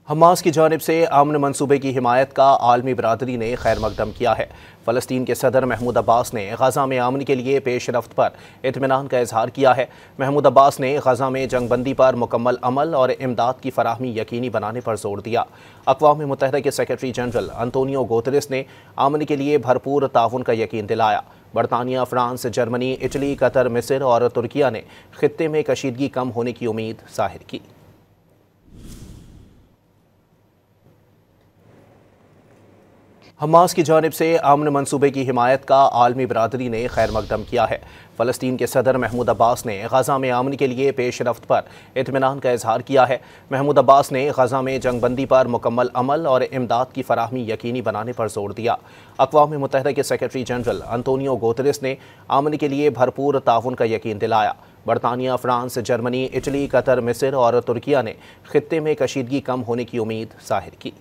Hamas की जानिब से अमन मनसूबे की हिमायत का आलमी बरादरी ने खैर मकदम किया है। फ़लस्तीन के सदर महमूद अब्बास ने गजा में अमन के लिए पेशरफ्त पर इत्मीनान का इजहार किया है। महमूद अब्बास ने गजा में जंगबंदी पर मुकम्मल अमल और इमदाद की फराहमी यकीनी बनाने पर जोर दिया। अक़वाम मुत्तहिदा के सेक्रेटरी जनरल अंतोनियो गुतेरेस ने अमन के लिए भरपूर ताउन का यकीन दिलाया। बरतानिया, फ्रांस, जर्मनी, इटली, कतर, मिस्र और तुर्किया ने खित्ते में कशीदगी कम होने की उम्मीद जाहिर की। हमास की जानिब से अमन मनसूबे की हिमायत का आलमी बरादरी ने खैर मकदम किया है। फ़लस्तीन के सदर महमूद अब्बास ने गजा में अमन के लिए पेशरफ्त पर इत्मीनान का इजहार किया है। महमूद अब्बास ने गजा में जंगबंदी पर मुकम्मल अमल और इमदाद की फराहमी यकीनी बनाने पर जोर दिया। अक़वाम मुत्तहिदा के सेक्रेटरी जनरल अंतोनियो गुतेरेस ने अमन के लिए भरपूर ताउन का यकीन दिलाया। बरतानिया, फ्रांस, जर्मनी, इटली, कतर, मिस्र और तुर्किया ने खित्ते में कशीदगी कम होने की उम्मीद जाहिर की।